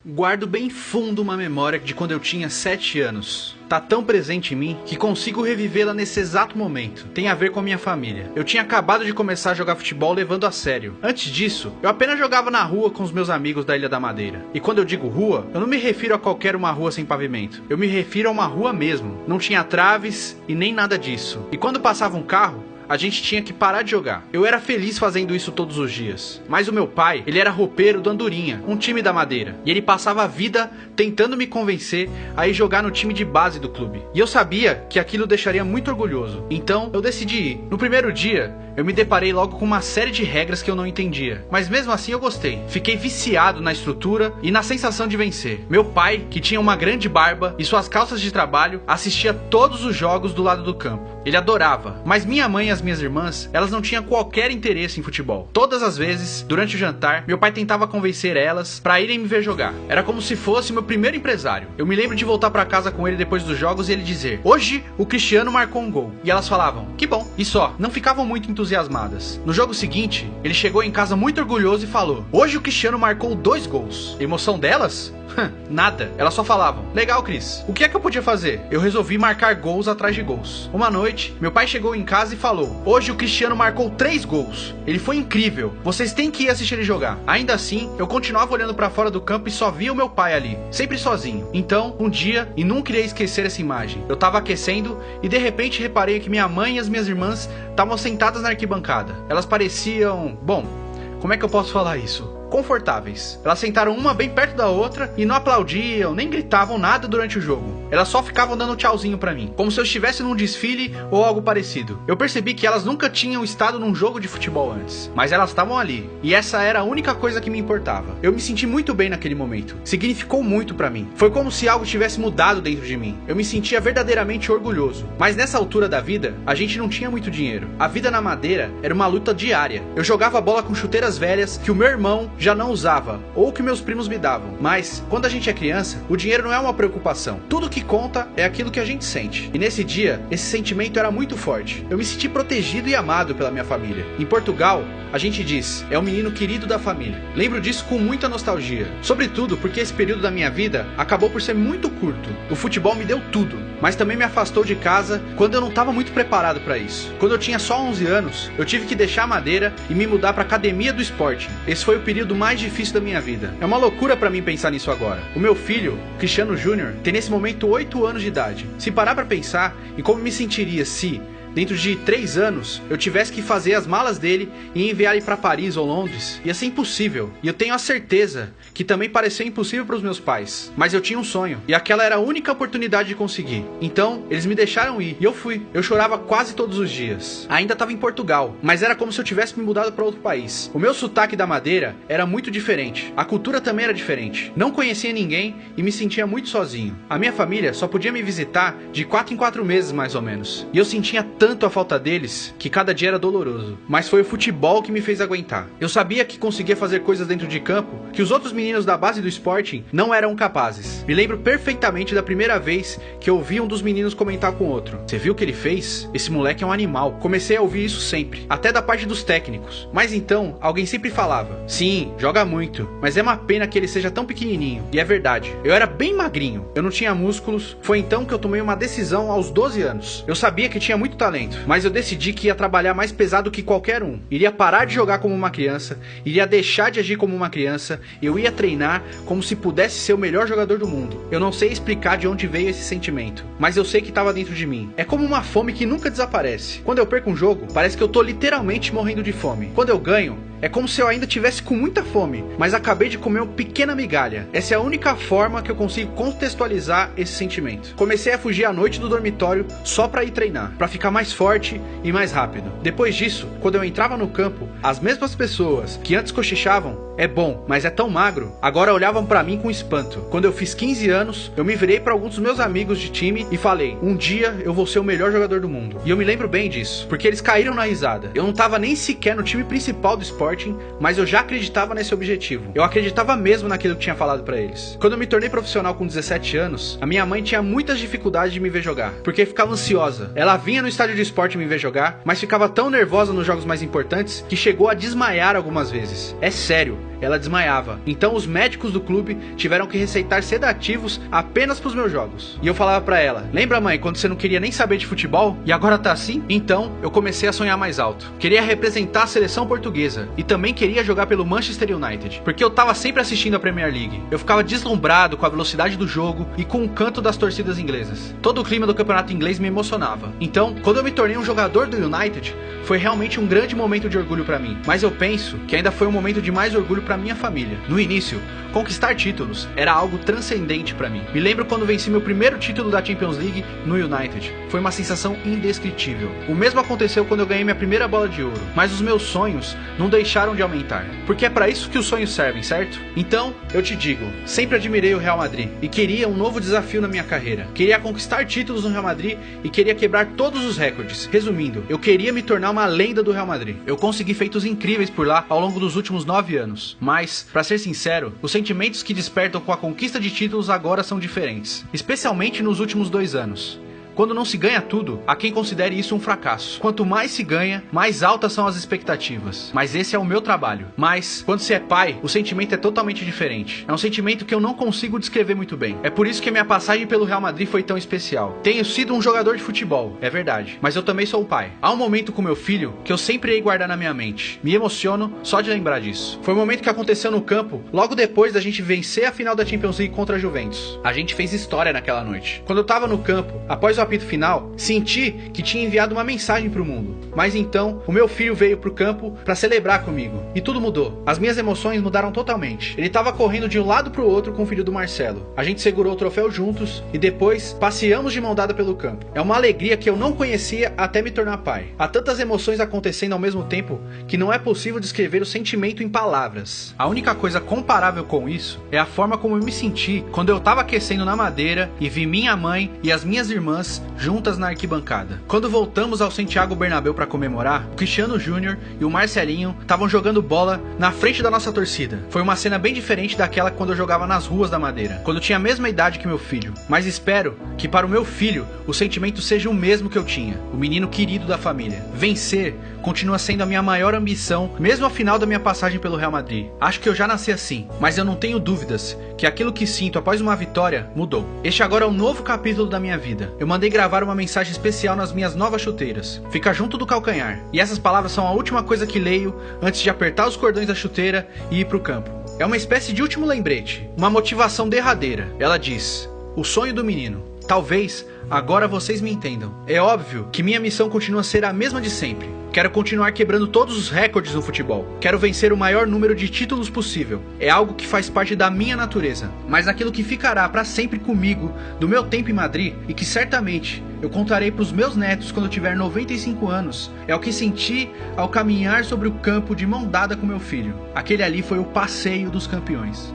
Guardo bem fundo uma memória de quando eu tinha 7 anos. Tá tão presente em mim que consigo revivê-la nesse exato momento. Tem a ver com a minha família. Eu tinha acabado de começar a jogar futebol levando a sério. Antes disso, eu apenas jogava na rua com os meus amigos da Ilha da Madeira. E quando eu digo rua, eu não me refiro a qualquer uma rua sem pavimento. Eu me refiro a uma rua mesmo. Não tinha traves e nem nada disso. E quando passava um carro, a gente tinha que parar de jogar. Eu era feliz fazendo isso todos os dias. Mas o meu pai, ele era roupeiro do Andorinha, um time da Madeira. E ele passava a vida tentando me convencer a ir jogar no time de base do clube. E eu sabia que aquilo o deixaria muito orgulhoso. Então, eu decidi ir. No primeiro dia, eu me deparei logo com uma série de regras que eu não entendia. Mas mesmo assim eu gostei. Fiquei viciado na estrutura e na sensação de vencer. Meu pai, que tinha uma grande barba e suas calças de trabalho, assistia todos os jogos do lado do campo. Ele adorava. Mas minha mãe e as minhas irmãs, elas não tinham qualquer interesse em futebol. Todas as vezes, durante o jantar, meu pai tentava convencer elas para irem me ver jogar. Era como se fosse meu primeiro empresário. Eu me lembro de voltar para casa com ele depois dos jogos e ele dizer: "Hoje o Cristiano marcou um gol." E elas falavam: "Que bom." E só, não ficavam muito entusiasmadas. No jogo seguinte, ele chegou em casa muito orgulhoso e falou: "Hoje o Cristiano marcou 2 gols." Emoção delas? Nada. Elas só falavam: "Legal, Cris." O que é que eu podia fazer? Eu resolvi marcar gols atrás de gols. Uma noite, meu pai chegou em casa e falou: "Hoje o Cristiano marcou 3 gols. Ele foi incrível. Vocês têm que ir assistir ele jogar." Ainda assim, eu continuava olhando pra fora do campo e só via o meu pai ali, sempre sozinho. Então, um dia, e nunca irei esquecer essa imagem, eu tava aquecendo e de repente reparei que minha mãe e as minhas irmãs estavam sentadas na arquibancada. Elas pareciam... bom, como é que eu posso falar isso? Confortáveis. Elas sentaram uma bem perto da outra e não aplaudiam, nem gritavam nada durante o jogo. Elas só ficavam dando tchauzinho pra mim, como se eu estivesse num desfile ou algo parecido. Eu percebi que elas nunca tinham estado num jogo de futebol antes, mas elas estavam ali, e essa era a única coisa que me importava. Eu me senti muito bem naquele momento. Significou muito pra mim. Foi como se algo tivesse mudado dentro de mim. Eu me sentia verdadeiramente orgulhoso. Mas nessa altura da vida, a gente não tinha muito dinheiro. A vida na Madeira era uma luta diária. Eu jogava bola com chuteiras velhas que o meu irmão já não usava, ou que meus primos me davam. Mas, quando a gente é criança, o dinheiro não é uma preocupação. Tudo que conta é aquilo que a gente sente. E nesse dia, esse sentimento era muito forte. Eu me senti protegido e amado pela minha família. Em Portugal, a gente diz: "É o menino querido da família." Lembro disso com muita nostalgia. Sobretudo porque esse período da minha vida acabou por ser muito curto. O futebol me deu tudo, mas também me afastou de casa quando eu não estava muito preparado para isso. Quando eu tinha só 11 anos, eu tive que deixar a Madeira e me mudar para a academia do Sporting. Esse foi o período mais difícil da minha vida. É uma loucura para mim pensar nisso agora. O meu filho, Cristiano Júnior, tem nesse momento 8 anos de idade. Se parar para pensar em como me sentiria se, dentro de 3 anos, eu tivesse que fazer as malas dele e enviar ele para Paris ou Londres, ia ser impossível. E eu tenho a certeza que também pareceu impossível para os meus pais. Mas eu tinha um sonho, e aquela era a única oportunidade de conseguir. Então, eles me deixaram ir, e eu fui. Eu chorava quase todos os dias. Ainda estava em Portugal, mas era como se eu tivesse me mudado para outro país. O meu sotaque da Madeira era muito diferente. A cultura também era diferente. Não conhecia ninguém e me sentia muito sozinho. A minha família só podia me visitar de 4 em 4 meses, mais ou menos. E eu sentia tanto a falta deles que cada dia era doloroso. Mas foi o futebol que me fez aguentar. Eu sabia que conseguia fazer coisas dentro de campo que os outros meninos da base do Sporting não eram capazes. Me lembro perfeitamente da primeira vez que eu ouvi um dos meninos comentar com outro: "Você viu o que ele fez? Esse moleque é um animal." Comecei a ouvir isso sempre, até da parte dos técnicos. Mas então, alguém sempre falava: "Sim, joga muito, mas é uma pena que ele seja tão pequenininho." E é verdade, eu era bem magrinho, eu não tinha músculos. Foi então que eu tomei uma decisão aos 12 anos. Eu sabia que tinha muito talento, mas eu decidi que ia trabalhar mais pesado que qualquer um. Iria parar de jogar como uma criança, iria deixar de agir como uma criança, eu ia treinar como se pudesse ser o melhor jogador do mundo. Eu não sei explicar de onde veio esse sentimento, mas eu sei que estava dentro de mim. É como uma fome que nunca desaparece. Quando eu perco um jogo, parece que eu tô literalmente morrendo de fome. Quando eu ganho, é como se eu ainda tivesse com muita fome, mas acabei de comer uma pequena migalha. Essa é a única forma que eu consigo contextualizar esse sentimento. Comecei a fugir à noite do dormitório só pra ir treinar, pra ficar mais forte e mais rápido. Depois disso, quando eu entrava no campo, as mesmas pessoas que antes cochichavam: "É bom, mas é tão magro", agora olhavam pra mim com espanto. Quando eu fiz 15 anos, eu me virei pra alguns dos meus amigos de time e falei: "Um dia eu vou ser o melhor jogador do mundo." E eu me lembro bem disso, porque eles caíram na risada. Eu não tava nem sequer no time principal do Sporting, mas eu já acreditava nesse objetivo. Eu acreditava mesmo naquilo que tinha falado pra eles. Quando eu me tornei profissional com 17 anos, a minha mãe tinha muitas dificuldades de me ver jogar, porque ficava ansiosa. Ela vinha no estádio de Sporting me ver jogar, mas ficava tão nervosa nos jogos mais importantes que chegou a desmaiar algumas vezes. É sério, ela desmaiava. Então os médicos do clube tiveram que receitar sedativos apenas pros meus jogos. E eu falava pra ela: lembra, mãe, quando você não queria nem saber de futebol e agora tá assim? Então eu comecei a sonhar mais alto. Queria representar a seleção portuguesa e também queria jogar pelo Manchester United, porque eu tava sempre assistindo a Premier League. Eu ficava deslumbrado com a velocidade do jogo e com o canto das torcidas inglesas. Todo o clima do campeonato inglês me emocionava. Então, quando eu me tornei um jogador do United, foi realmente um grande momento de orgulho pra mim. Mas eu penso que ainda foi um momento de mais orgulho pra minha família. No início, conquistar títulos era algo transcendente pra mim. Me lembro quando venci meu primeiro título da Champions League no United. Foi uma sensação indescritível. O mesmo aconteceu quando eu ganhei minha primeira bola de ouro. Mas os meus sonhos não deixaram de aumentar. Porque é pra isso que os sonhos servem, certo? Então, eu te digo, sempre admirei o Real Madrid e queria um novo desafio na minha carreira. Queria conquistar títulos no Real Madrid e queria quebrar todos os recordes. Resumindo, eu queria me tornar uma lenda do Real Madrid. Eu consegui feitos incríveis por lá ao longo dos últimos 9 anos. Mas, pra ser sincero, os sentimentos que despertam com a conquista de títulos agora são diferentes. Especialmente nos últimos 2 anos. Quando não se ganha tudo, há quem considere isso um fracasso. Quanto mais se ganha, mais altas são as expectativas. Mas esse é o meu trabalho. Mas, quando se é pai, o sentimento é totalmente diferente. É um sentimento que eu não consigo descrever muito bem. É por isso que a minha passagem pelo Real Madrid foi tão especial. Tenho sido um jogador de futebol, é verdade. Mas eu também sou o pai. Há um momento com meu filho que eu sempre irei guardar na minha mente. Me emociono só de lembrar disso. Foi um momento que aconteceu no campo, logo depois da gente vencer a final da Champions League contra a Juventus. A gente fez história naquela noite. Quando eu tava no campo, após o apito final, senti que tinha enviado uma mensagem pro mundo. Mas então, o meu filho veio pro campo pra celebrar comigo. E tudo mudou. As minhas emoções mudaram totalmente. Ele tava correndo de um lado pro outro com o filho do Marcelo. A gente segurou o troféu juntos e depois passeamos de mão dada pelo campo. É uma alegria que eu não conhecia até me tornar pai. Há tantas emoções acontecendo ao mesmo tempo que não é possível descrever o sentimento em palavras. A única coisa comparável com isso é a forma como eu me senti quando eu tava aquecendo na madeira e vi minha mãe e as minhas irmãs juntas na arquibancada. Quando voltamos ao Santiago Bernabéu para comemorar, o Cristiano Júnior e o Marcelinho estavam jogando bola na frente da nossa torcida. Foi uma cena bem diferente daquela quando eu jogava nas ruas da Madeira, quando eu tinha a mesma idade que meu filho. Mas espero que para o meu filho o sentimento seja o mesmo que eu tinha, o menino querido da família. Vencer continua sendo a minha maior ambição, mesmo ao final da minha passagem pelo Real Madrid. Acho que eu já nasci assim, mas eu não tenho dúvidas que aquilo que sinto após uma vitória mudou. Este agora é um novo capítulo da minha vida. Eu mandei gravar uma mensagem especial nas minhas novas chuteiras. Fica junto do calcanhar. E essas palavras são a última coisa que leio antes de apertar os cordões da chuteira e ir pro campo. É uma espécie de último lembrete, uma motivação derradeira. Ela diz: o sonho do menino. Talvez agora vocês me entendam. É óbvio que minha missão continua a ser a mesma de sempre. Quero continuar quebrando todos os recordes no futebol. Quero vencer o maior número de títulos possível. É algo que faz parte da minha natureza. Mas aquilo que ficará para sempre comigo do meu tempo em Madrid e que certamente eu contarei para os meus netos quando eu tiver 95 anos, é o que senti ao caminhar sobre o campo de mão dada com meu filho. Aquele ali foi o passeio dos campeões.